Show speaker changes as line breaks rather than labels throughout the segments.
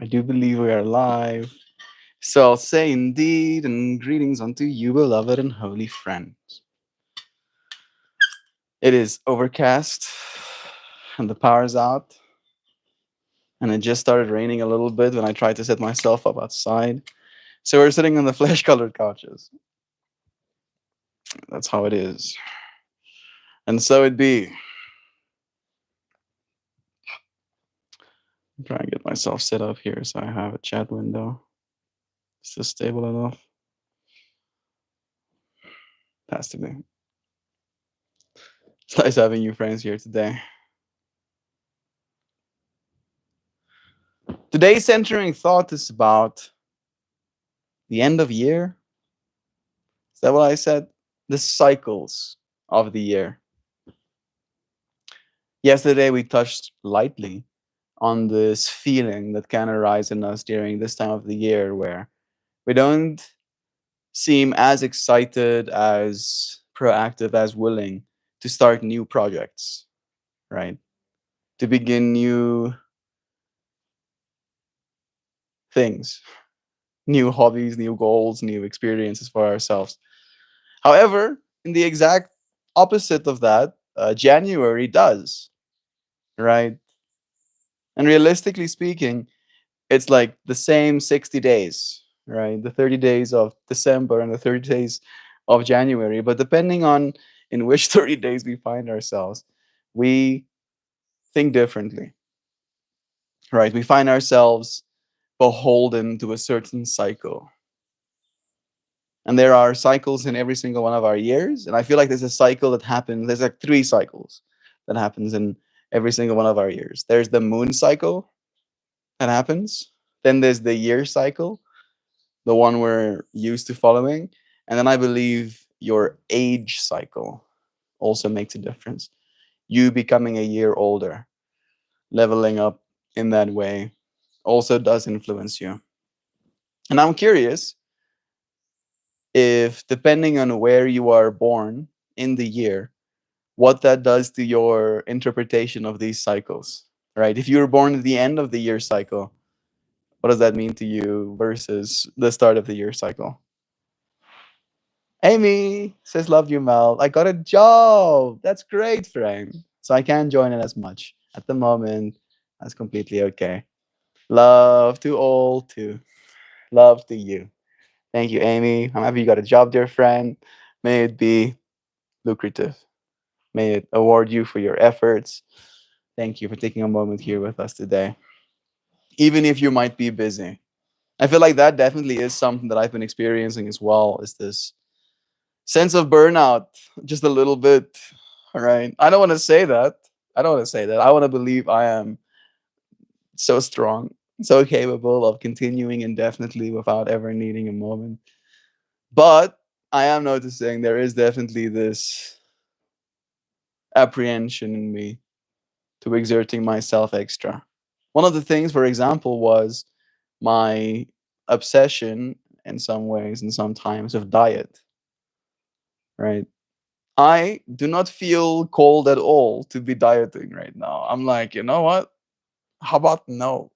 I do believe we are live. So I'll say indeed, and greetings unto you, beloved and holy friends. It is overcast, and the power's out, and it just started raining a little bit when I tried to set myself up outside. So we're sitting on the flesh colored couches. That's how it is. And so it be. I'm trying to get myself set up here so I have a chat window. Is this stable enough? Has to be. It's nice having you friends here today. Today's centering thought is about the end of year. Is that what I said? The cycles of the year. Yesterday, we touched lightly on this feeling that can arise in us during this time of the year where we don't seem as excited, as proactive, as willing to start new projects, right? To begin new things, new hobbies, new goals, new experiences for ourselves. However, in the exact opposite of that, January does, right? And realistically speaking, it's like the same 60 days, right? The 30 days of December and the 30 days of January. But depending on in which 30 days we find ourselves, we think differently, right? We find ourselves beholden to a certain cycle. And there are cycles in every single one of our years. And I feel like there's a cycle that happens, there's like three cycles that happens in every single one of our years. There's the moon cycle that happens. Then there's the year cycle, the one we're used to following. And then I believe your age cycle also makes a difference. You becoming a year older, leveling up in that way also does influence you. And I'm curious if, depending on where you are born in the year, what that does to your interpretation of these cycles, right? If you were born at the end of the year cycle, what does that mean to you versus the start of the year cycle? Amy says, "Love you, Mel. I got a job. That's great, friend. So I can't join it as much at the moment. That's completely okay. Love to all, too. Love to you. Thank you, Amy. I'm happy you got a job, dear friend. May it be lucrative. May it award you for your efforts. Thank you for taking a moment here with us today, even if you might be busy. I feel like that definitely is something that I've been experiencing as well, is this sense of burnout, just a little bit. All right. I don't want to say that. I don't want to say that. I want to believe I am so strong, so capable of continuing indefinitely without ever needing a moment. But I am noticing there is definitely this apprehension in me to exerting myself extra. One of the things, for example, was my obsession in some ways and sometimes of diet, right? I do not feel cold at all to be dieting right now. I'm like, you know what? How about no?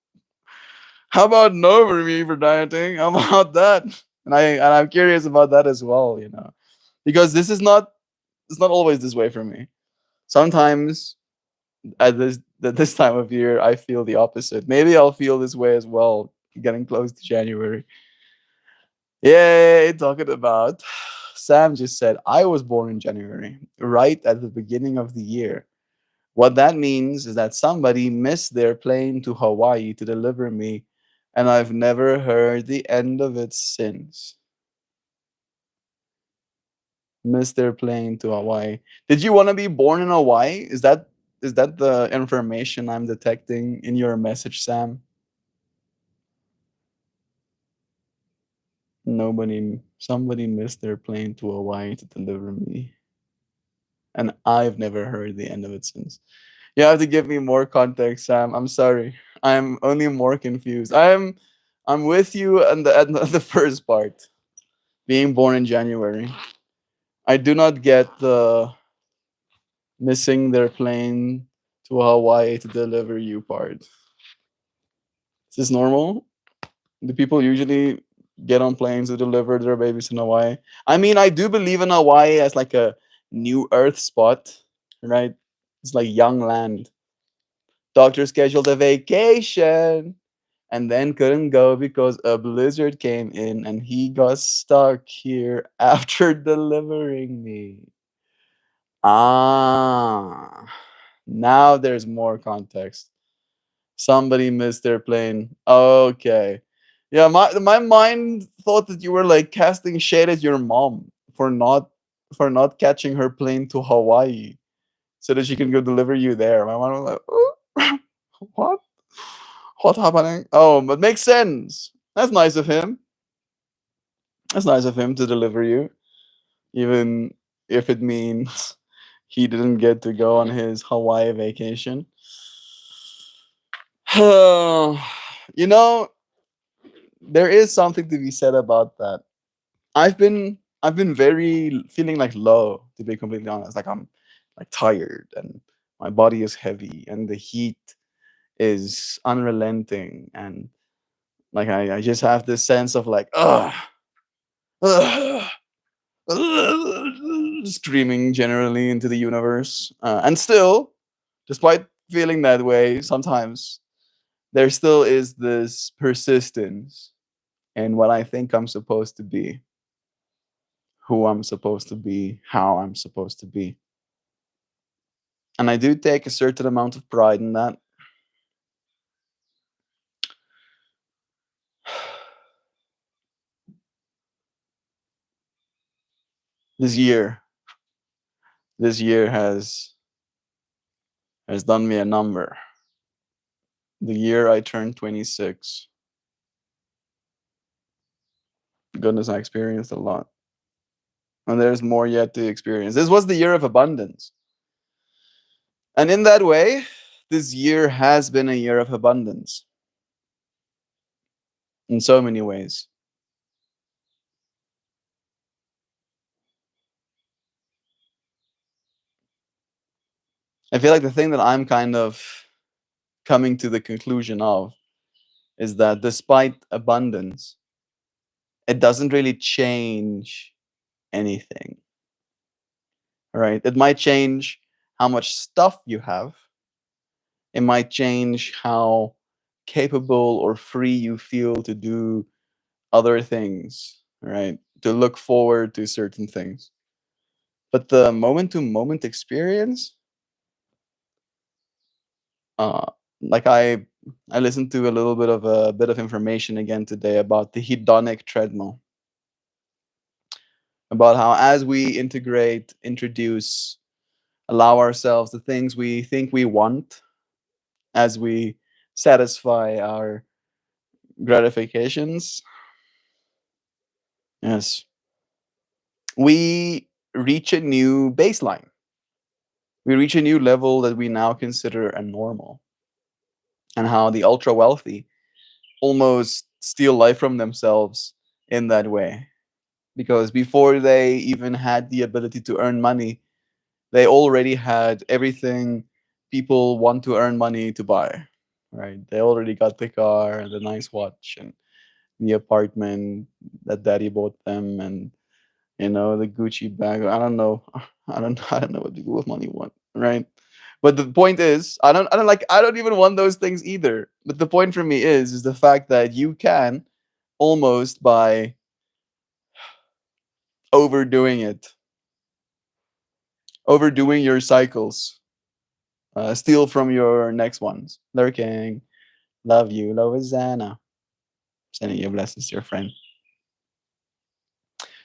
How about no for me for dieting? How about that? And I'm curious about that as well, because it's not always this way for me. Sometimes at this time of year, I feel the opposite. Maybe I'll feel this way as well, getting close to January. Yay, talking about. Sam just said, I was born in January, right at the beginning of the year. What that means is that somebody missed their plane to Hawaii to deliver me, and I've never heard the end of it since. Missed their plane to Hawaii. Did you want to be born in Hawaii? Is that the information I'm detecting in your message, Sam? Somebody missed their plane to Hawaii to deliver me, and I've never heard the end of it since. You have to give me more context, Sam. I'm sorry. I'm only more confused. I'm with you on the first part, being born in January. I do not get the missing their plane to Hawaii to deliver you part. Is this normal? Do people usually get on planes to deliver their babies in Hawaii? I mean, I do believe in Hawaii as like a new Earth spot, right? It's like young land. Doctor scheduled a vacation and then couldn't go because a blizzard came in and he got stuck here after delivering me. Ah, now there's more context. Somebody missed their plane. Okay. Yeah, my mind thought that you were like casting shade at your mom for not catching her plane to Hawaii so that she can go deliver you there. My mom was like, "Oh, what? What happening?" Oh, but makes sense. That's nice of him. That's nice of him to deliver you, even if it means he didn't get to go on his Hawaii vacation. You know, there is something to be said about that. I've been very feeling like low, to be completely honest. Like I'm like tired and my body is heavy and the heat is unrelenting and like I just have this sense of like ugh, screaming generally into the universe. And still, despite feeling that way, sometimes there still is this persistence in what I think I'm supposed to be, who I'm supposed to be, how I'm supposed to be. And I do take a certain amount of pride in that. This year, this year has done me a number. The year I turned 26. Goodness, I experienced a lot. And there's more yet to experience. This was the year of abundance. And in that way, this year has been a year of abundance in so many ways. I feel like the thing that I'm kind of coming to the conclusion of is that despite abundance, it doesn't really change anything, right? It might change how much stuff you have, it might change how capable or free you feel to do other things, right? To look forward to certain things. But the moment to moment experience, uh, like I listened to a bit of information again today about the hedonic treadmill, about how as we introduce, allow ourselves the things we think we want, as we satisfy our gratifications, yes, we reach a new baseline. We reach a new level that we now consider a normal, and how the ultra wealthy almost steal life from themselves in that way. Because before they even had the ability to earn money, they already had everything people want to earn money to buy. Right? They already got the car and the nice watch and the apartment that daddy bought them and the Gucci bag. I don't know. I don't know what people with money want, right? But the point is, I don't even want those things either. But the point for me is the fact that you can almost by overdoing it, overdoing your cycles, steal from your next ones. Lurking, love you, Lovizana. Sending your blessings to your friend.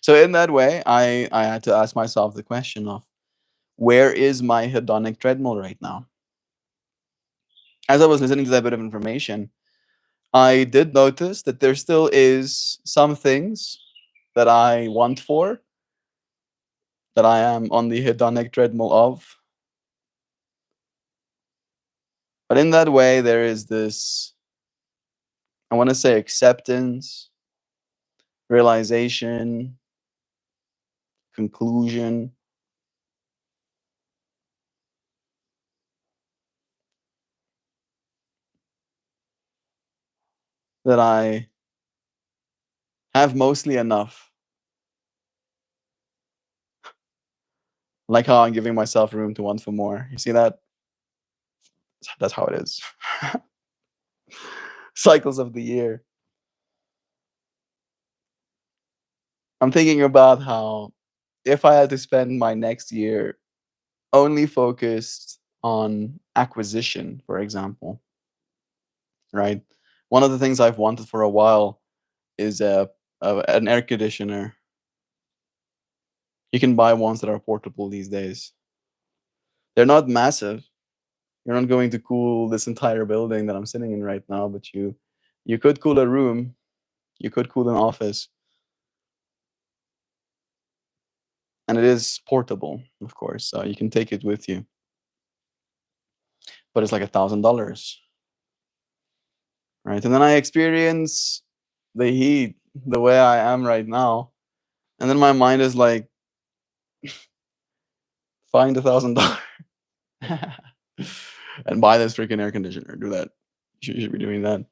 So in that way, I had to ask myself the question of where is my hedonic treadmill right now? As I was listening to that bit of information, I did notice that there still is some things that I want for, that I am on the hedonic treadmill of. But in that way, there is this, I want to say, acceptance, realization, conclusion. that I have mostly enough. Like how I'm giving myself room to want for more. You see that? That's how it is. Cycles of the year. I'm thinking about how if I had to spend my next year only focused on acquisition, for example, right? One of the things I've wanted for a while is an air conditioner. You can buy ones that are portable these days. They're not massive. You're not going to cool this entire building that I'm sitting in right now, but you could cool a room, you could cool an office, and it is portable, of course, so you can take it with you. But it's like $1,000, right? And then I experience the heat the way I am right now, and then my mind is like, find $1,000 and buy this freaking air conditioner. Do that. You should be doing that.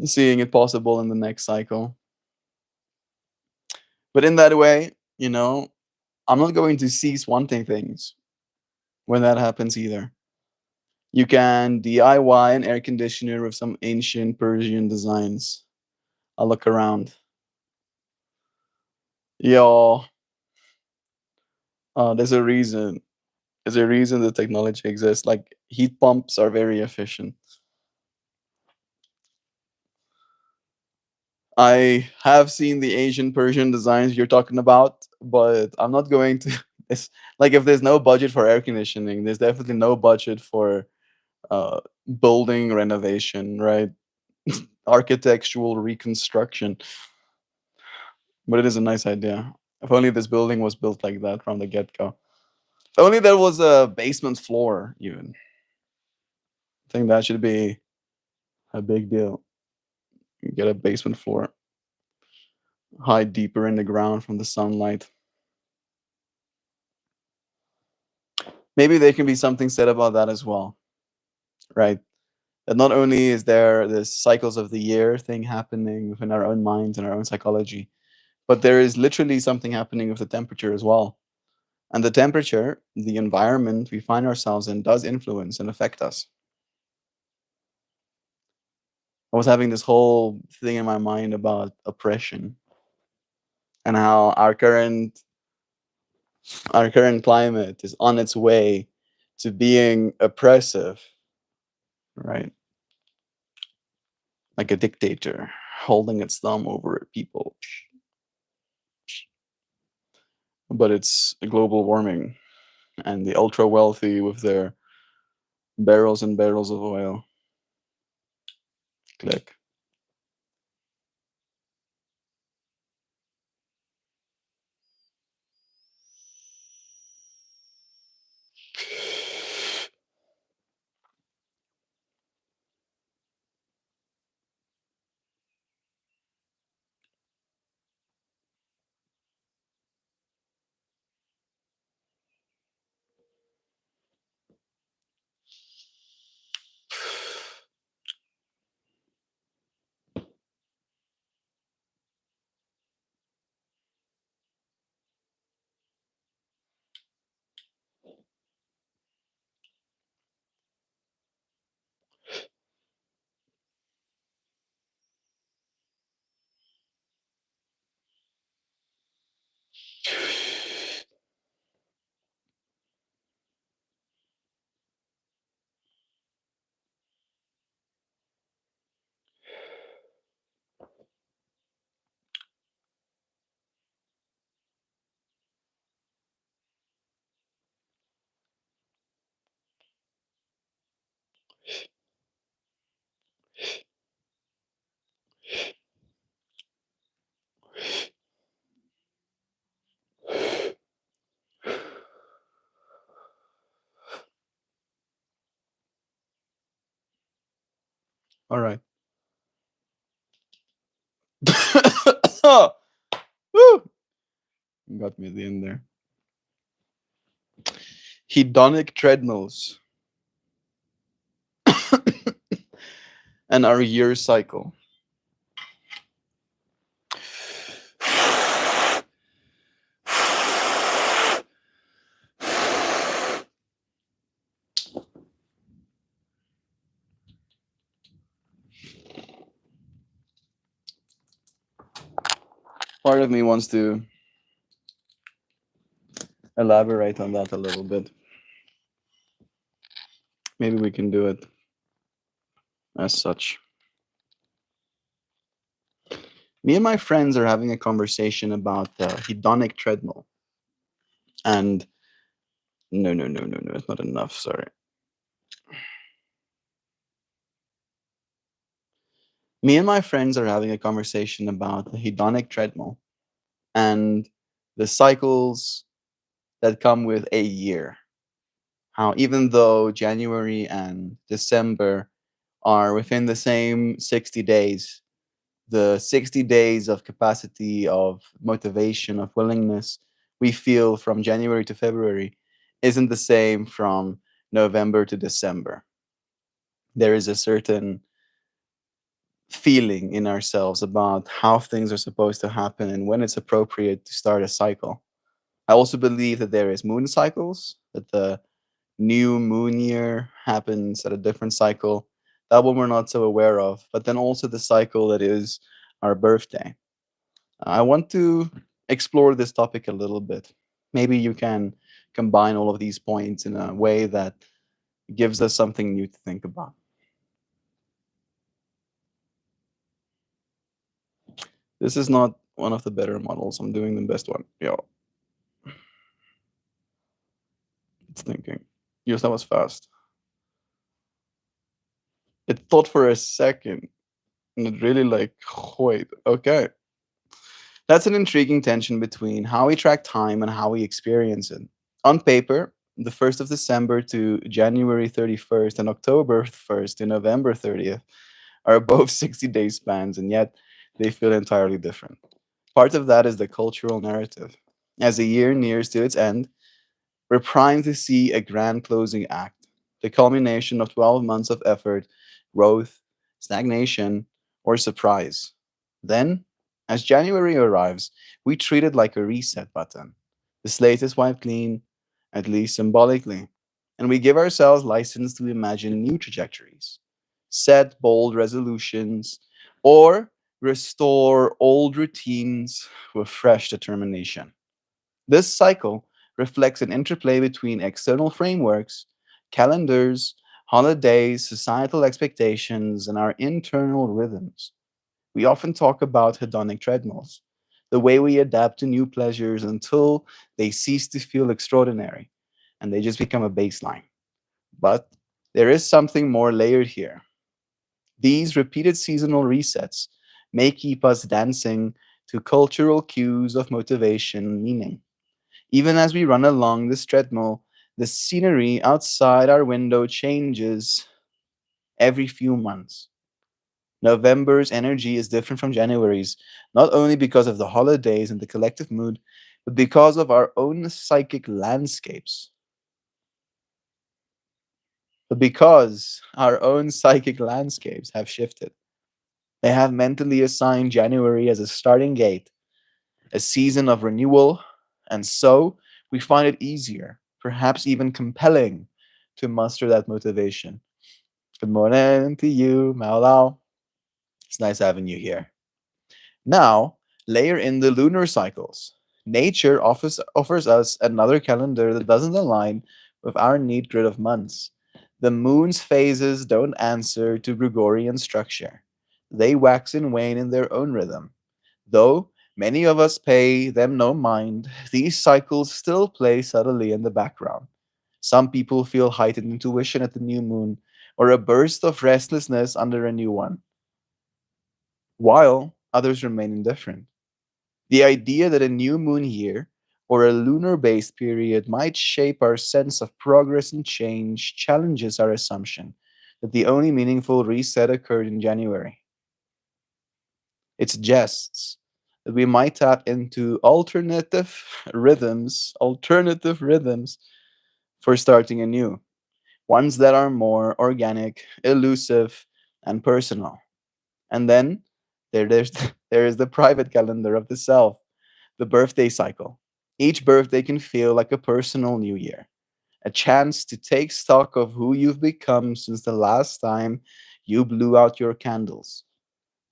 Seeing it possible in the next cycle. But in that way, I'm not going to cease wanting things when that happens either. You can DIY an air conditioner with some ancient Persian designs. I'll look around. Yo, there's a reason. There's a reason the technology exists. Like heat pumps are very efficient. I have seen the Asian Persian designs you're talking about, but I'm not going to. It's like if there's no budget for air conditioning, there's definitely no budget for uh, building renovation, right? Architectural reconstruction. But it is a nice idea. If only this building was built like that from the get go. If only there was a basement floor, even. I think that should be a big deal. You get a basement floor, hide deeper in the ground from the sunlight. Maybe there can be something said about that as well, right? That not only is there this cycles of the year thing happening within our own minds and our own psychology, but there is literally something happening with the temperature as well. And the temperature, the environment we find ourselves in, does influence and affect us. I was having this whole thing in my mind about oppression and how our current climate is on its way to being oppressive, right? Like a dictator holding its thumb over people. But it's global warming and the ultra wealthy with their barrels and barrels of oil. Click. All right. Woo! Got me at the end there. Hedonic treadmills. and our year cycle. Part of me wants to elaborate on that a little bit. Maybe we can do it as such. Me and my friends are having a conversation about the hedonic treadmill. And no, no, no, no, no, it's not enough. Sorry. Me and my friends are having a conversation about the hedonic treadmill and the cycles that come with a year. How even though January and December are within the same 60 days, the 60 days of capacity, of motivation, of willingness we feel from January to February isn't the same from November to December. There is a certain feeling in ourselves about how things are supposed to happen and when it's appropriate to start a cycle. I also believe that there is moon cycles, that the new moon year happens at a different cycle. That one we're not so aware of, but then also the cycle that is our birthday. I want to explore this topic a little bit. Maybe you can combine all of these points in a way that gives us something new to think about. This is not one of the better models. I'm doing the best one. Yeah, it's thinking. Yes, that was fast. It thought for a second and it really like, wait, okay. That's an intriguing tension between how we track time and how we experience it. On paper, the 1st of December to January 31st and October 1st to November 30th are both 60-day spans, and yet they feel entirely different. Part of that is the cultural narrative. As the year nears to its end, we're primed to see a grand closing act, the culmination of 12 months of effort, growth, stagnation, or surprise. Then, as January arrives, we treat it like a reset button. The slate is wiped clean, at least symbolically, and we give ourselves license to imagine new trajectories, set bold resolutions, or restore old routines with fresh determination. This cycle reflects an interplay between external frameworks, calendars, holidays, societal expectations, and our internal rhythms. We often talk about hedonic treadmills, the way we adapt to new pleasures until they cease to feel extraordinary and they just become a baseline. But there is something more layered here. These repeated seasonal resets may keep us dancing to cultural cues of motivation and meaning. Even as we run along this treadmill, the scenery outside our window changes every few months. November's energy is different from January's, not only because of the holidays and the collective mood, but because of our own psychic landscapes. But because our own psychic landscapes have shifted. They have mentally assigned January as a starting gate, a season of renewal, and so we find it easier, perhaps even compelling, to muster that motivation. Good morning to you, Mao Lao. It's nice having you here. Now, layer in the lunar cycles. Nature offers us another calendar that doesn't align with our neat grid of months. The moon's phases don't answer to Gregorian structure. They wax and wane in their own rhythm. Though many of us pay them no mind, these cycles still play subtly in the background. Some people feel heightened intuition at the new moon, or a burst of restlessness under a new one, while others remain indifferent. The idea that a new moon year or a lunar based period might shape our sense of progress and change challenges our assumption that the only meaningful reset occurred in January. It suggests that we might tap into alternative rhythms for starting anew, ones that are more organic, elusive, and personal. And then there's there is the private calendar of the self, the birthday cycle. Each birthday can feel like a personal new year, a chance to take stock of who you've become since the last time you blew out your candles.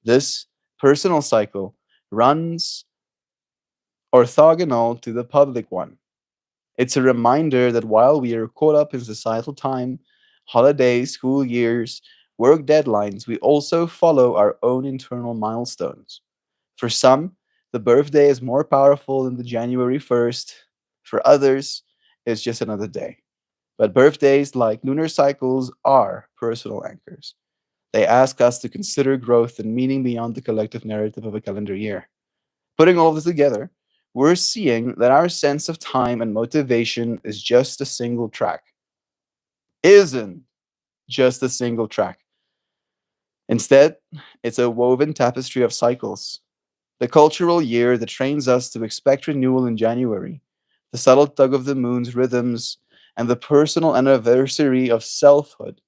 This personal cycle runs orthogonal to the public one. It's a reminder that while we are caught up in societal time, holidays, school years, work deadlines, we also follow our own internal milestones. For some, the birthday is more powerful than the January 1st. For others, it's just another day. But birthdays, like lunar cycles, are personal anchors. They ask us to consider growth and meaning beyond the collective narrative of a calendar year. Putting all of this together, we're seeing that our sense of time and motivation is just a single track. Isn't just a single track. Instead, it's a woven tapestry of cycles. The cultural year that trains us to expect renewal in January, the subtle tug of the moon's rhythms, and the personal anniversary of selfhood.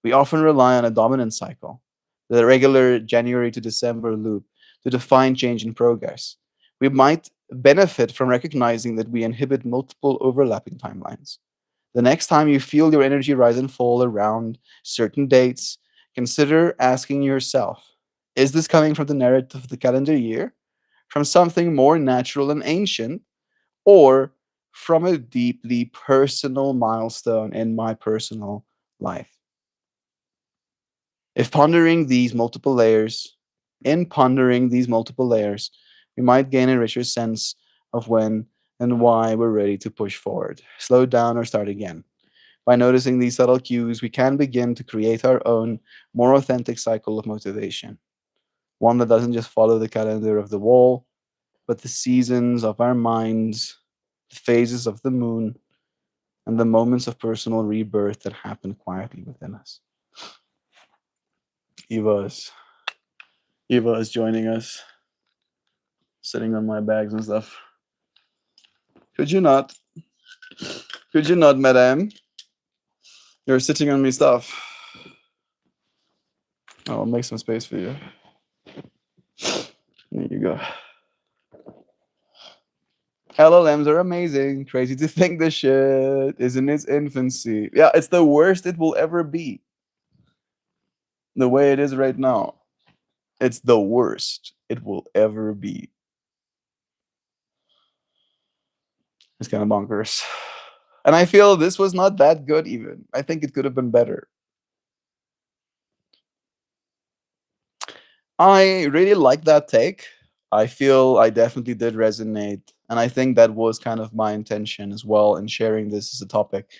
We often rely on a dominant cycle, the regular January to December loop, to define change and progress. We might benefit from recognizing that we inhibit multiple overlapping timelines. The next time you feel your energy rise and fall around certain dates, consider asking yourself, is this coming from the narrative of the calendar year, from something more natural and ancient, or from a deeply personal milestone in my personal life? If pondering these multiple layers, in pondering these multiple layers, we might gain a richer sense of when and why we're ready to push forward, slow down, or start again. By noticing these subtle cues, we can begin to create our own, more authentic cycle of motivation. One that doesn't just follow the calendar of the wall, but the seasons of our minds, the phases of the moon, and the moments of personal rebirth that happen quietly within us. Eva is Eva is joining us, sitting on my bags and stuff. Could you not? Could you not, madame? You're sitting on me stuff. I'll make some space for you. There you go. LLMs are amazing. Crazy to think this shit is in its infancy. Yeah, it's the worst it will ever be. The way it is right now. It's the worst it will ever be. It's kind of bonkers. And I feel this was not that good, even. I think it could have been better. I really like that take. I feel I definitely did resonate. And I think that was kind of my intention as well in sharing this as a topic.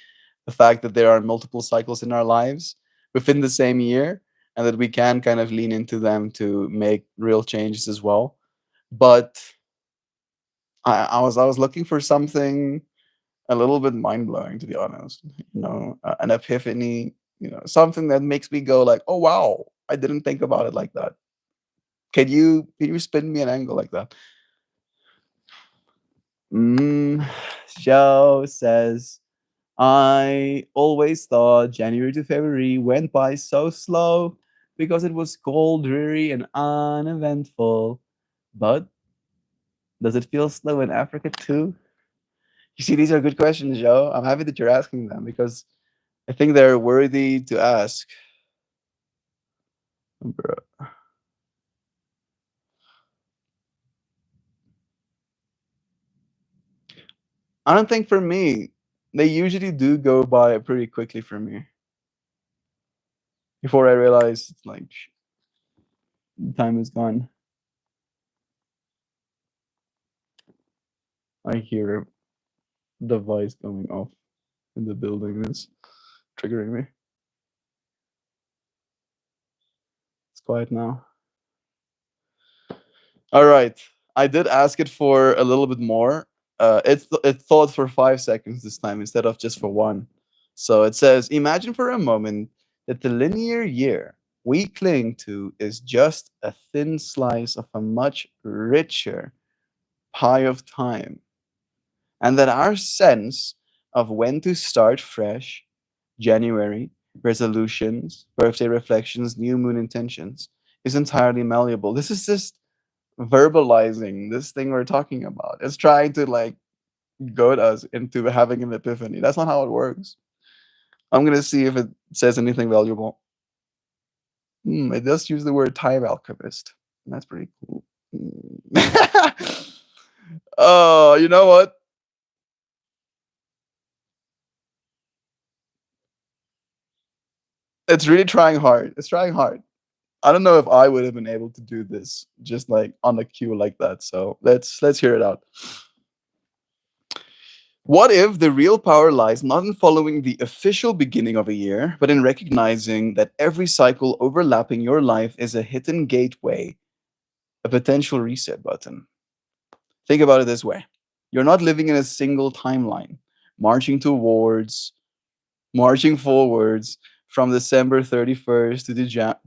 The fact that there are multiple cycles in our lives within the same year and that we can kind of lean into them to make real changes as well. But I was looking for something a little bit mind blowing, to be honest. An epiphany, something that makes me go like, "Oh wow, I didn't think about it like that." Can you spin me an angle like that? Mm, Xiao says, I always thought January to February went by so slow because it was cold, dreary, and uneventful. But does it feel slow in Africa too? You see, these are good questions, Joe. I'm happy that you're asking them because I think they're worthy to ask. Bro. I don't think for me, they usually do go by pretty quickly for me before I realize it's like time is gone. I hear a device going off in the building. It's triggering me. It's quiet now. All right. I did ask it for a little bit more. It thought for 5 seconds this time instead of just for one. So it says, imagine for a moment that the linear year we cling to is just a thin slice of a much richer pie of time, and that our sense of when to start fresh, January, resolutions, birthday reflections, new moon intentions is entirely malleable. This is just verbalizing this thing we're talking about. It's trying to like goad us into having an epiphany. That's not how it works. I'm gonna see if it says anything valuable. It does use the word time alchemist. That's pretty cool. Oh, you know what? It's really trying hard. It's trying hard. I don't know if I would have been able to do this just like on the cue like that. So let's hear it out. What if the real power lies not in following the official beginning of a year, but in recognizing that every cycle overlapping your life is a hidden gateway, a potential reset button? Think about it this way. You're not living in a single timeline, marching towards, marching forwards from December 31st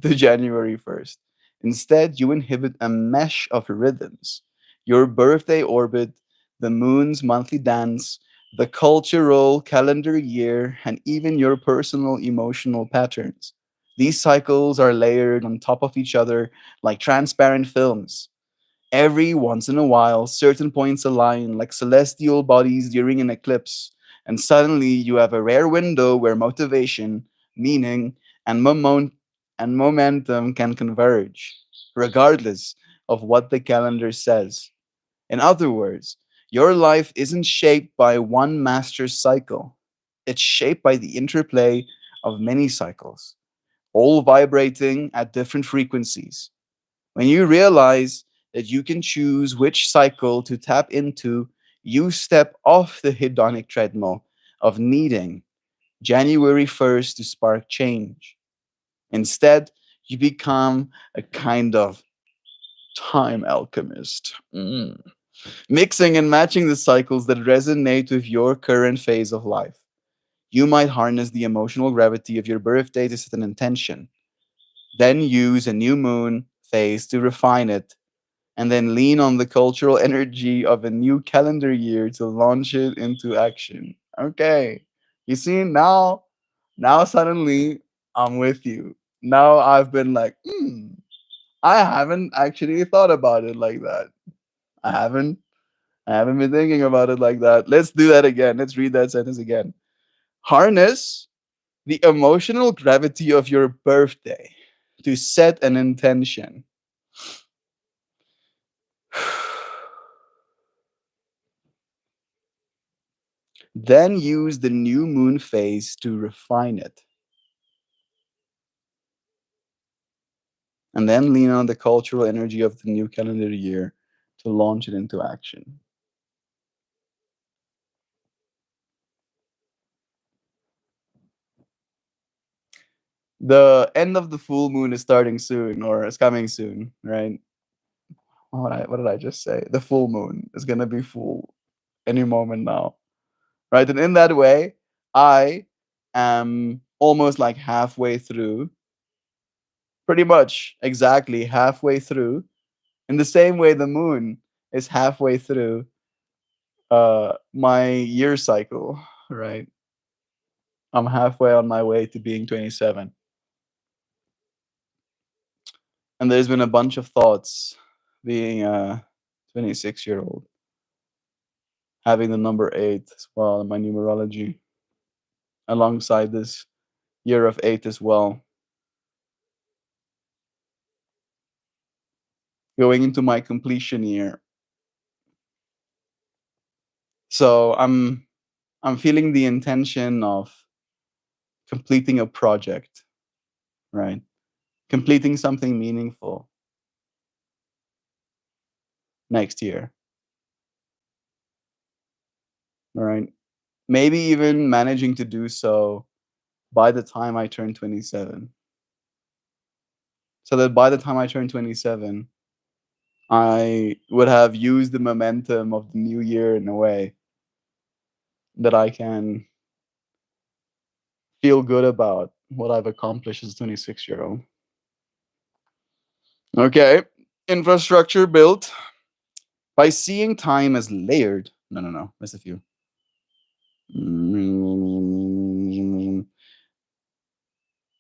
to January 1st. Instead, you inhabit a mesh of rhythms. Your birthday orbit, the moon's monthly dance, the cultural calendar year, and even your personal emotional patterns. These cycles are layered on top of each other like transparent films. Every once in a while, certain points align like celestial bodies during an eclipse, and suddenly you have a rare window where motivation, meaning, and, and momentum can converge, regardless of what the calendar says. In other words, your life isn't shaped by one master cycle, it's shaped by the interplay of many cycles, all vibrating at different frequencies. When you realize that you can choose which cycle to tap into, you step off the hedonic treadmill of needing January 1st to spark change. Instead, you become a kind of time alchemist, mixing and matching the cycles that resonate with your current phase of life. You might harness the emotional gravity of your birthday to set an intention, then use a new moon phase to refine it, and then lean on the cultural energy of a new calendar year to launch it into action. Okay. You see, now suddenly I'm with you. Now I've been like, I haven't actually thought about it like that. I haven't. I haven't been thinking about it like that. Let's do that again. Let's read that sentence again. Harness the emotional gravity of your birthday to set an intention. Then use the new moon phase to refine it. And then lean on the cultural energy of the new calendar year to launch it into action. The end of the full moon is starting soon, or is coming soon, right? What did I just say? The full moon is gonna be full any moment now, right? And in that way, I am almost like halfway through, pretty much exactly halfway through, in the same way the moon is halfway through my year cycle, right? I'm halfway on my way to being 27. And there's been a bunch of thoughts being a 26-year-old, having the number 8 as well in my numerology, alongside this year of 8 as well, going into my completion year. So I'm feeling the intention of completing a project, right? Completing something meaningful next year, all right? Maybe even managing to do so by the time I turn 27. So that by the time I turn 27, I would have used the momentum of the new year in a way that I can feel good about what I've accomplished as a 26-year-old. Okay. Infrastructure built by seeing time as layered. No, no, no. Missed a few.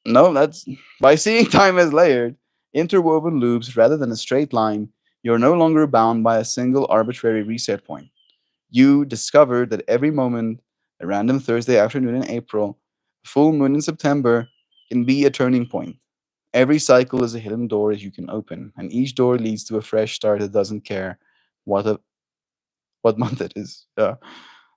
No, that's by seeing time as layered, interwoven loops rather than a straight line, you're no longer bound by a single arbitrary reset point. You discovered that every moment, a random Thursday afternoon in April, a full moon in September, can be a turning point. Every cycle is a hidden door you can open, and each door leads to a fresh start that doesn't care what what month it is. Yeah.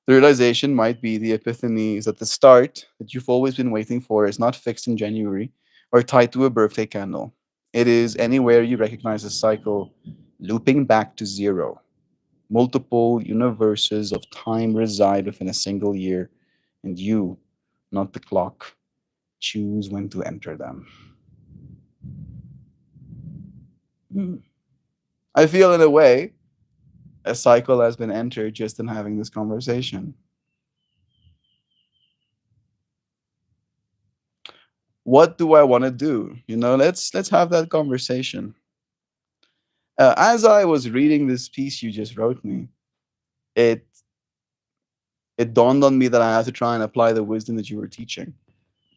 The realization might be the epiphany is that the start that you've always been waiting for is not fixed in January or tied to a birthday candle. It is anywhere you recognize a cycle looping back to zero. Multiple universes of time reside within a single year, and you, not the clock, choose when to enter them. Hmm. I feel, in a way, a cycle has been entered just in having this conversation. What do I want to do? Let's have that conversation. As I was reading this piece you just wrote me, it it dawned on me that I have to try and apply the wisdom that you were teaching.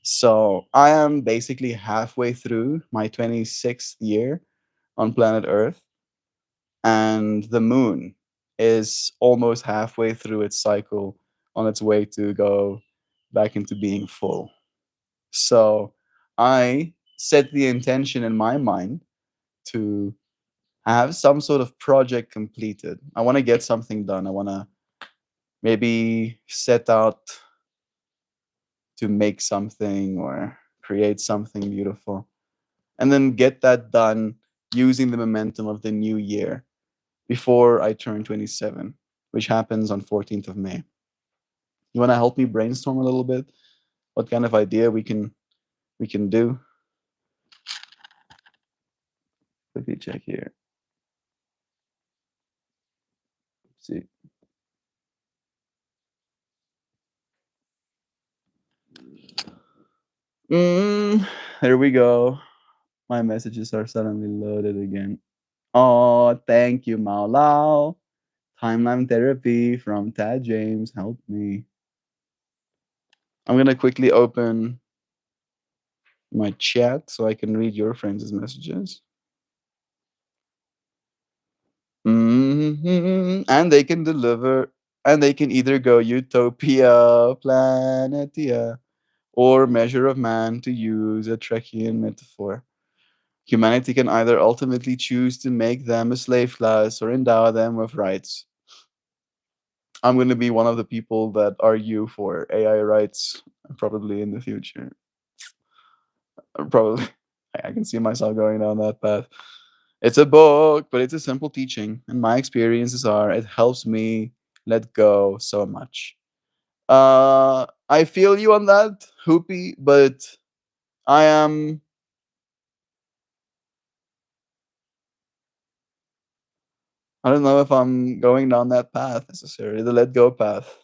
So I am basically halfway through my 26th year on planet Earth, and the moon is almost halfway through its cycle on its way to go back into being full. So I set the intention in my mind to have some sort of project completed. I want to get something done. I want to maybe set out to make something or create something beautiful and then get that done using the momentum of the new year before I turn 27, which happens on 14th of May. You want to help me brainstorm a little bit what kind of idea we can do? Quickly check here. See. Mm, there we go. My messages are suddenly loaded again. Oh, thank you, Maulao. Timeline therapy from Tad James. Help me. I'm gonna quickly open my chat so I can read your friends' messages. And they can deliver, and they can either go Utopia, Planetia, or Measure of Man, to use a Trekkian metaphor. Humanity can either ultimately choose to make them a slave class or endow them with rights. I'm going to be one of the people that argue for AI rights probably in the future. Probably. I can see myself going down that path. It's a book, but it's a simple teaching. And my experiences are it helps me let go so much. I feel you on that, Hoopy, but I am I don't know if I'm going down that path necessarily, the let go path.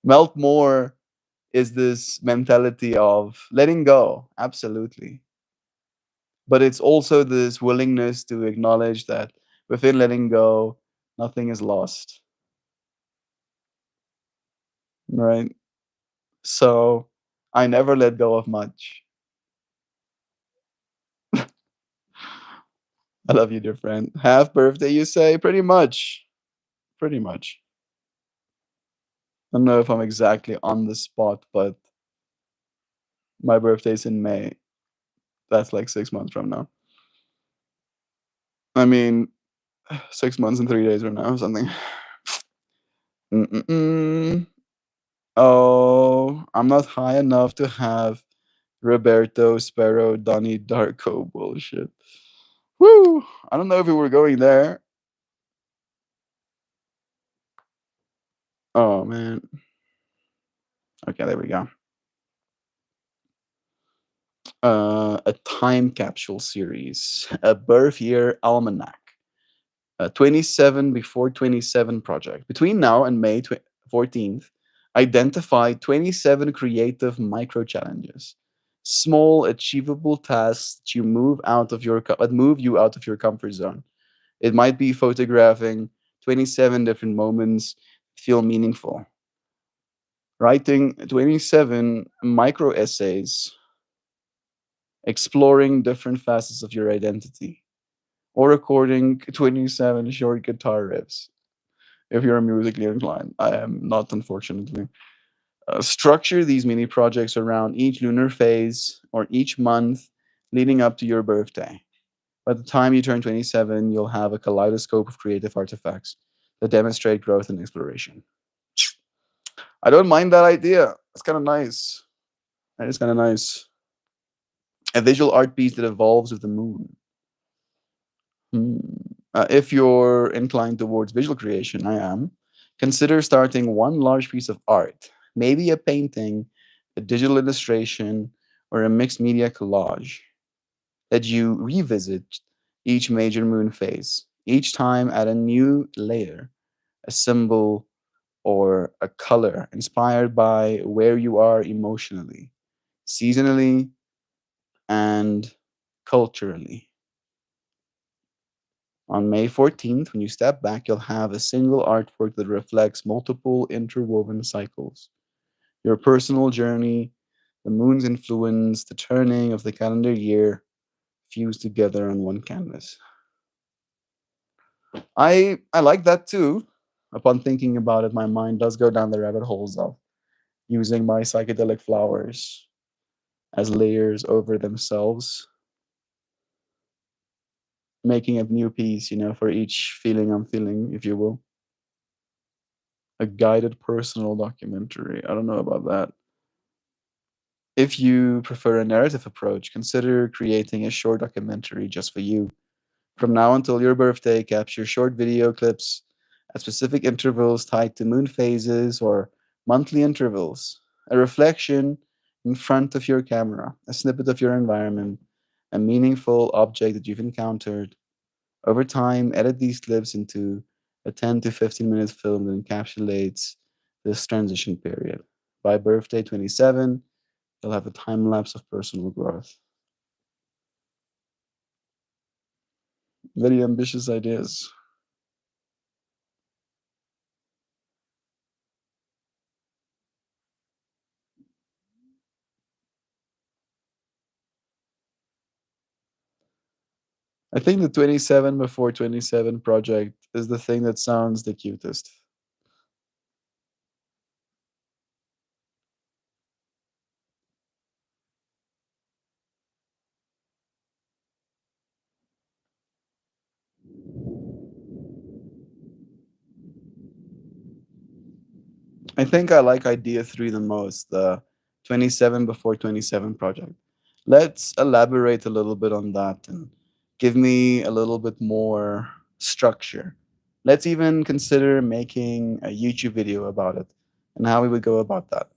Melt more is this mentality of letting go, absolutely. But it's also this willingness to acknowledge that within letting go, nothing is lost, right? So I never let go of much. I love you, dear friend. Half birthday, you say? Pretty much. Pretty much. I don't know if I'm exactly on the spot, but my birthday's in May. That's like 6 months from now. I mean, 6 months and 3 days from now, something. Mm-mm-mm. Oh, I'm not high enough to have Roberto Sparrow, Donnie Darko bullshit. Woo! I don't know if we were going there. Oh man. Okay, there we go. A time capsule series, a birth year almanac, a 27 before 27 project. Between now and May 14th, identify 27 creative micro challenges, small achievable tasks that you move you out of your comfort zone. It might be photographing 27 different moments that feel meaningful, Writing 27 micro essays exploring different facets of your identity, or recording 27 short guitar riffs if you're musically inclined. I am not, unfortunately. Structure these mini projects around each lunar phase or each month leading up to your birthday. By the time you turn 27, you'll have a kaleidoscope of creative artifacts that demonstrate growth and exploration. I don't mind that idea. It's kind of nice. It's kind of nice. A visual art piece that evolves with the moon. Hmm. If you're inclined towards visual creation, I am, consider starting one large piece of art, maybe a painting, a digital illustration, or a mixed media collage that you revisit each major moon phase, each time add a new layer, a symbol, or a color inspired by where you are emotionally, seasonally, and culturally. On May 14th, when you step back, you'll have a single artwork that reflects multiple interwoven cycles. Your personal journey, the moon's influence, the turning of the calendar year fused together on one canvas. I like that too. Upon thinking about it, my mind does go down the rabbit holes of using my psychedelic flowers as layers over themselves, making a new piece, for each feeling I'm feeling, if you will. A guided personal documentary. I don't know about that. If you prefer a narrative approach, consider creating a short documentary just for you. From now until your birthday, capture short video clips at specific intervals tied to moon phases or monthly intervals. A reflection in front of your camera, a snippet of your environment, a meaningful object that you've encountered. Over time, edit these clips into a 10 to 15-minute film that encapsulates this transition period. By birthday 27, you'll have a time lapse of personal growth. Very ambitious ideas. I think the 27 before 27 project is the thing that sounds the cutest. I think I like idea three the most, the 27 before 27 project. Let's elaborate a little bit on that and give me a little bit more structure. Let's even consider making a YouTube video about it and how we would go about that.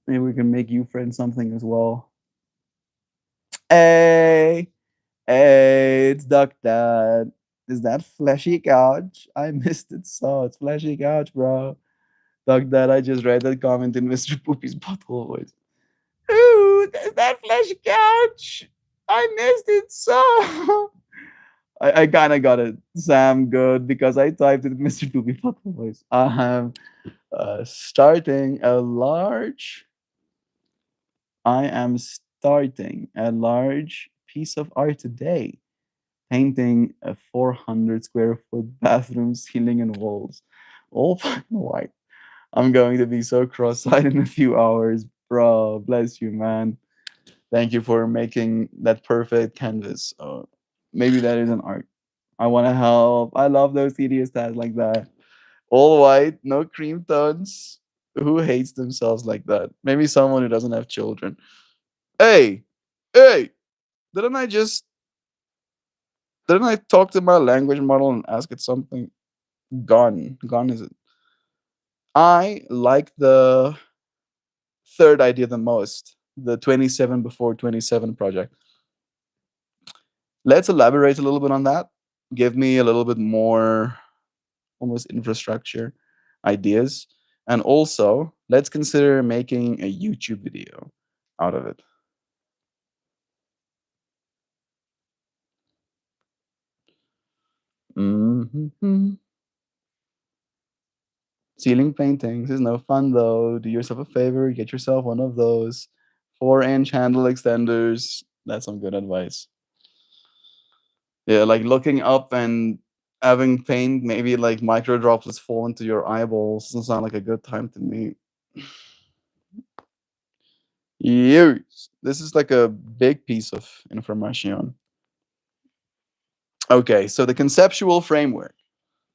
Maybe we can make you friend something as well. Hey, hey, it's Duck Dad. Is that Fleshy Couch? I missed it so. It's Fleshy Couch, bro. Duck Dad, I just read that comment in Mr. Poopy's butthole voice. Ooh, is that Fleshy Couch? I missed it so. I kind of got it, Sam, good, because I typed it in Mr. Poopy butthole voice. I am starting a large I am starting a large piece of art today, painting a 400 square foot bathroom ceiling and walls, all fucking white. I'm going to be so cross-eyed in a few hours, bro. Bless you, man. Thank you for making that perfect canvas. Maybe that is an art. I want to help. I love those tedious tasks like that. All white, no cream tones. Who hates themselves like that? Maybe someone who doesn't have children. Hey, hey, didn't I just didn't I talk to my language model and ask it something? Gone is it? I like the third idea the most, the 27 before 27 project. Let's elaborate a little bit on that. Give me a little bit more almost infrastructure ideas. And also, let's consider making a YouTube video out of it. Mhm. Ceiling paintings is no fun though. Do yourself a favor, get yourself one of those 4-inch handle extenders. That's some good advice. Yeah, like looking up and having paint, maybe like micro droplets fall into your eyeballs doesn't sound like a good time to me. Years. This is like a big piece of information. Okay, so the conceptual framework,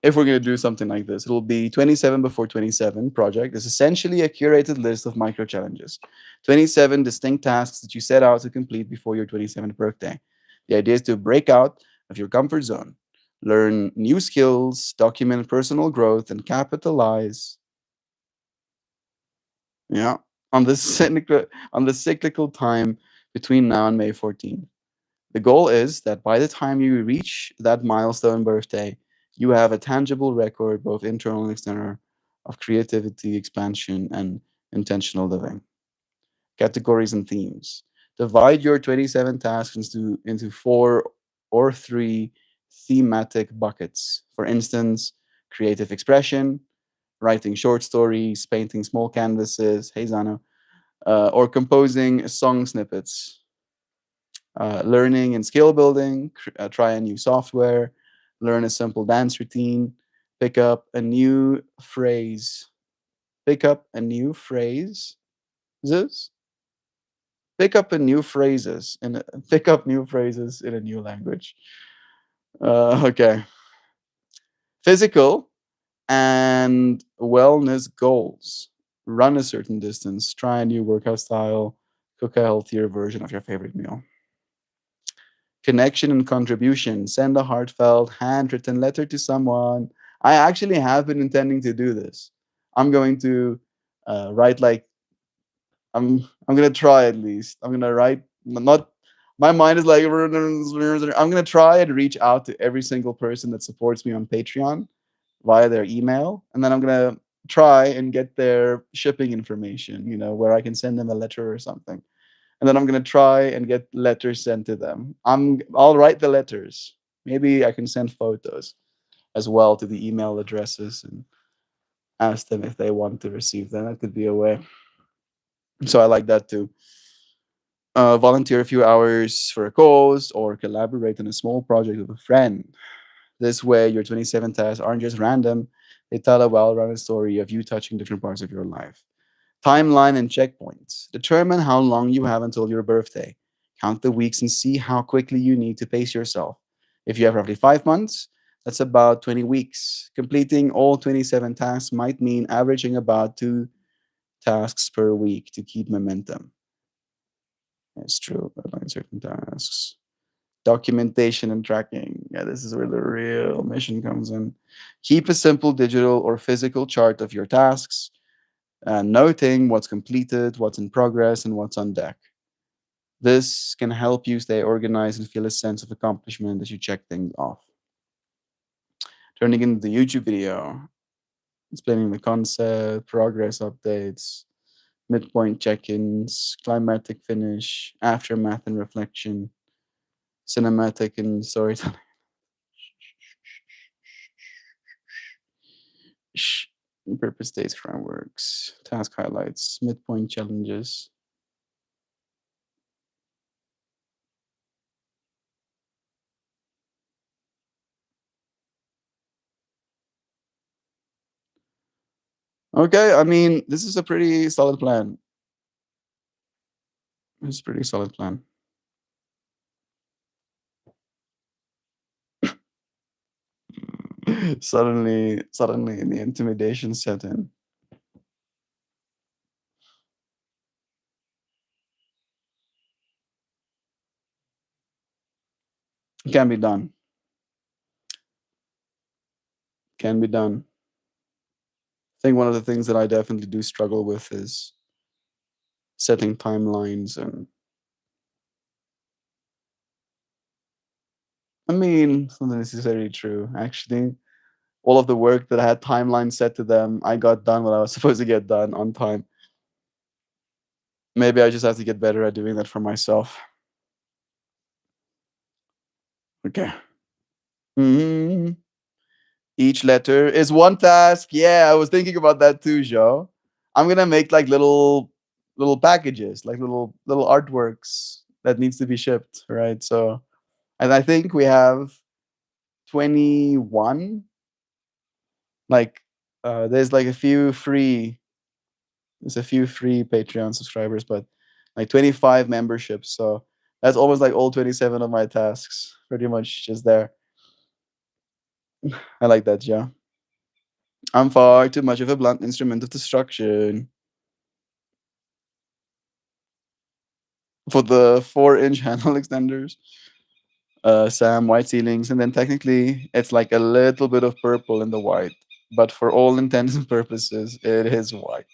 if we're going to do something like this, it'll be 27 before 27 project is essentially a curated list of micro challenges, 27 distinct tasks that you set out to complete before your 27th birthday. The idea is to break out of your comfort zone, learn new skills, document personal growth, and capitalize, yeah, on the cyclical time between now and May 14th. The goal is that by the time you reach that milestone birthday, you have a tangible record, both internal and external, of creativity, expansion, and intentional living. Categories and themes. Divide your 27 tasks into four or three thematic buckets. For instance, creative expression, writing short stories, painting small canvases, hey Zano, or composing song snippets, learning and skill building, try a new software, learn a simple dance routine, pick up a new phrase, pick up a new phrase, this, pick up a new phrases in a, pick up new phrases in a new language. Okay, physical and wellness goals. Run a certain distance, try a new workout style, cook a healthier version of your favorite meal. Connection and contribution. Send a heartfelt, handwritten letter to someone. I actually have been intending to do this. I'm going to write like I'm gonna try at least. I'm gonna write not. My mind is like I'm gonna try and reach out to every single person that supports me on Patreon via their email, and then I'm gonna try and get their shipping information. You know, where I can send them a letter or something, and then I'm gonna try and get letters sent to them. I'll write the letters. Maybe I can send photos as well to the email addresses and ask them if they want to receive them. That could be a way. So I like that too. Volunteer a few hours for a cause or collaborate on a small project with a friend. This way, your 27 tasks aren't just random, they tell a well rounded story of you touching different parts of your life. Timeline and checkpoints. Determine how long you have until your birthday. Count the weeks and see how quickly you need to pace yourself. If you have roughly 5 months, that's about 20 weeks. Completing all 27 tasks might mean averaging about 2 tasks per week to keep momentum. That's true. Outline certain tasks. Documentation and tracking. Yeah, this is where the real mission comes in. Keep a simple digital or physical chart of your tasks, noting what's completed, what's in progress, and what's on deck. This can help you stay organized and feel a sense of accomplishment as you check things off. Turning into the YouTube video, explaining the concept, progress updates, midpoint check ins, climatic finish, aftermath and reflection, cinematic and storytelling. Purpose dates frameworks, task highlights, midpoint challenges. Okay, I mean, this is a pretty solid plan. It's a pretty solid plan. Suddenly, the intimidation set in. It can be done. Can be done. I think one of the things that I definitely do struggle with is setting timelines, and I mean, it's not necessarily true. Actually, all of the work that I had timelines set to them, I got done what I was supposed to get done on time. Maybe I just have to get better at doing that for myself. Okay. Mhm. Each letter is one task. Yeah, I was thinking about that too, Joe. I'm gonna make like little packages, like little artworks that needs to be shipped, right? So, and I think we have 21. Like, there's like a few free. There's a few free Patreon subscribers, but like 25 memberships. So that's almost like all 27 of my tasks, pretty much just there. I like that, Joe. I'm far too much of a blunt instrument of destruction for the 4-inch handle extenders. Sam, white ceilings, and then technically it's like a little bit of purple in the white, but for all intents and purposes, it is white.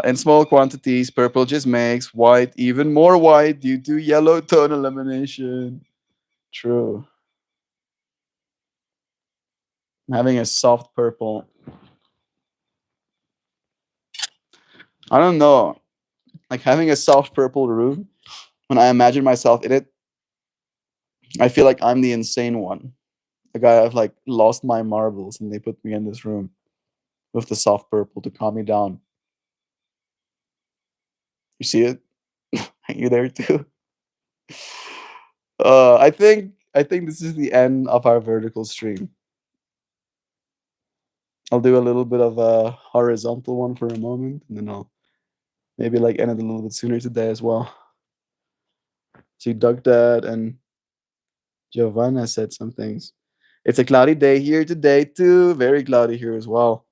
In small quantities, purple just makes white even more white due to yellow tone elimination. True. Having a soft purple. I don't know. Like having a soft purple room, when I imagine myself in it, I feel like I'm the insane one. The guy I've like lost my marbles and they put me in this room with the soft purple to calm me down. You see it? Are you there too? I think this is the end of our vertical stream. I'll do a little bit of a horizontal one for a moment, and then I'll maybe like end it a little bit sooner today as well. See, Doug Dad and Giovanna said some things. It's a cloudy day here today too. Very cloudy here as well.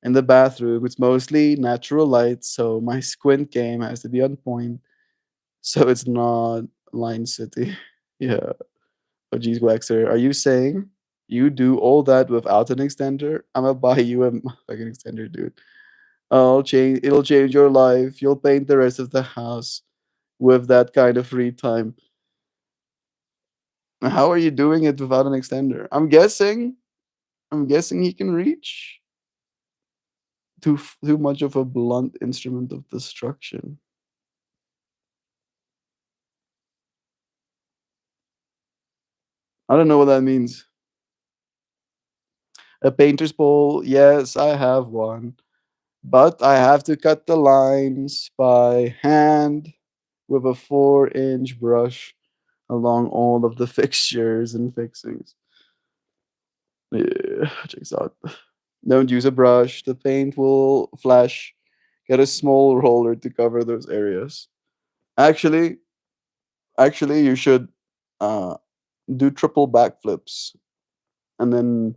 In the bathroom, it's mostly natural light, so my squint game has to be on point. So it's not Line City. Yeah. Oh geez, Waxer, are you saying you do all that without an extender? I'ma buy you a fucking extender, dude. It'll change your life. You'll paint the rest of the house with that kind of free time. How are you doing it without an extender? I'm guessing he can reach too much of a blunt instrument of destruction. I don't know what that means. A painter's pole, yes, I have one. But I have to cut the lines by hand with a 4-inch brush along all of the fixtures and fixings. Yeah, checks out. Don't use a brush. The paint will flash. Get a small roller to cover those areas. Actually, actually, you should uh, do triple backflips and then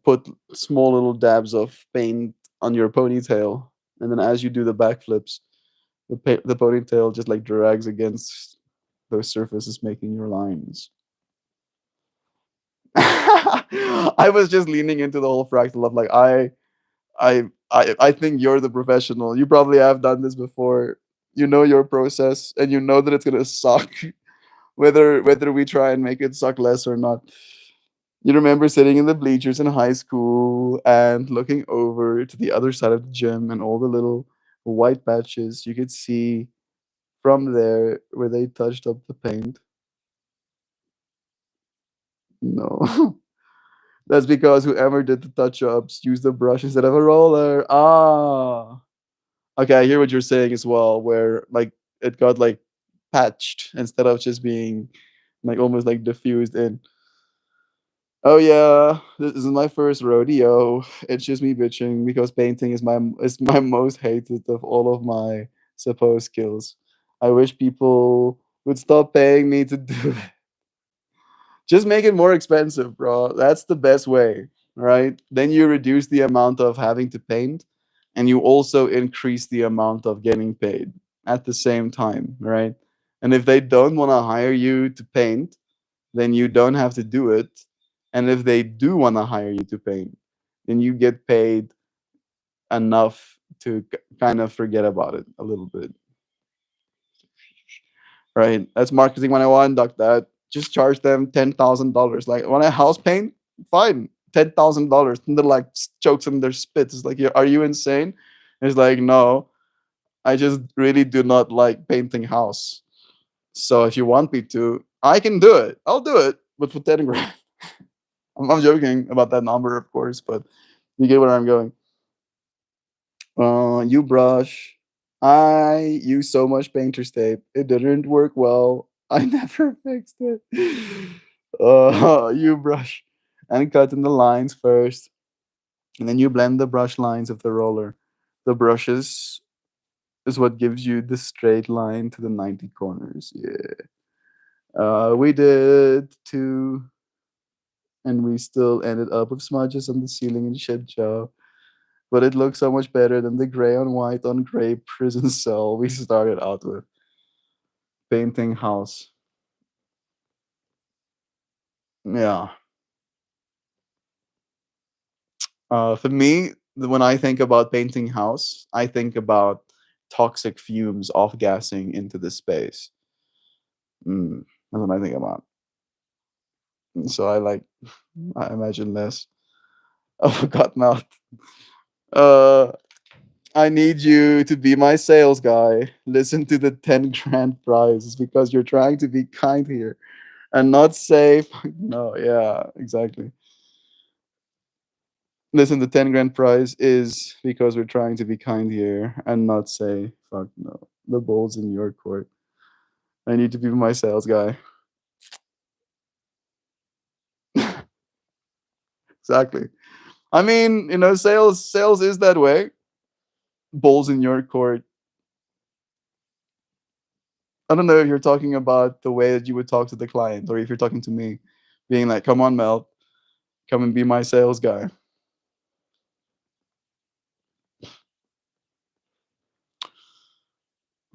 put small little dabs of paint on your ponytail, and then as you do the backflips, the ponytail just like drags against those surfaces, making your lines. I was just leaning into the whole fractal of like I think you're the professional. You probably have done this before. You know your process, and you know that it's gonna suck, whether we try and make it suck less or not. You remember sitting in the bleachers in high school and looking over to the other side of the gym and all the little white patches you could see from there where they touched up the paint. No. That's because whoever did the touch ups used a brush instead of a roller. Ah. Okay, I hear what you're saying as well, where like it got like patched instead of just being like almost like diffused in. Oh yeah, this is my first rodeo. It's just me bitching because painting is my most hated of all of my supposed skills. I wish people would stop paying me to do it. Just make it more expensive, bro. That's the best way, right? Then you reduce the amount of having to paint and you also increase the amount of getting paid at the same time, right? And if they don't want to hire you to paint, then you don't have to do it. And if they do want to hire you to paint, then you get paid enough to kind of forget about it a little bit, right? That's marketing 101, doc. That just charge them $10,000. Like when I house paint, fine, $10,000. And they're like chokes in their spit. It's like, are you insane? It's like, no, I just really do not like painting house. So if you want me to, I can do it. I'll do it, but for 10 grand. I'm joking about that number, of course, but you get where I'm going. You brush. I use so much painter's tape. It didn't work well. I never fixed it. You brush and cut in the lines first, and then you blend the brush lines of the roller. The brushes is what gives you the straight line to the 90 corners. Yeah. We did two, and we still ended up with smudges on the ceiling and shit job. But it looks so much better than the gray on gray prison cell we started out with. Painting house. Yeah. For me, when I think about painting house, I think about toxic fumes off gassing into the space. That's what I think about. So I imagine less. I forgot mouth. Uh, I need you to be my sales guy. Listen to the 10 grand prize. It's because you're trying to be kind here and not say, no, yeah, exactly. Listen, the 10 grand prize is because we're trying to be kind here and not say, fuck no, the ball's in your court. I need to be my sales guy. Exactly. I mean, sales is that way. Balls in your court. I don't know if you're talking about the way that you would talk to the client or if you're talking to me, being like, come on, Mel, come and be my sales guy.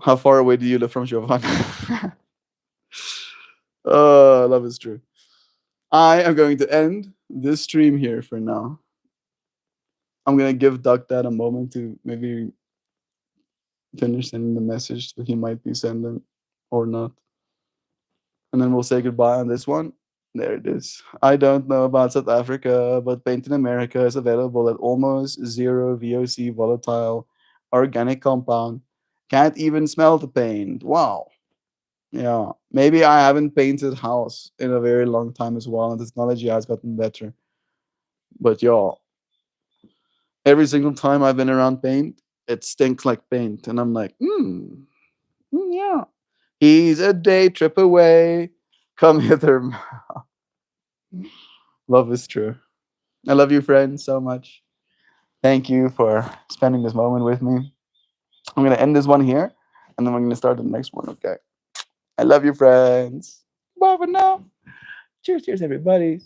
How far away do you live from Giovanni? Love is true. I am going to end this stream here for now. I'm gonna give Duck Dad a moment to maybe finish sending the message that he might be sending or not. And then we'll say goodbye on this one. There it is. I don't know about South Africa, but Paint in America is available at almost zero VOC volatile organic compound. Can't even smell the paint. Wow. Yeah. Maybe I haven't painted house in a very long time as well, and technology has gotten better. But y'all, every single time I've been around paint, it stinks like paint. And I'm like, yeah. He's a day trip away. Come hither. Love is true. I love you, friends, so much. Thank you for spending this moment with me. I'm going to end this one here, and then we're going to start the next one, okay? I love you, friends. Bye for now. Cheers, cheers, everybody.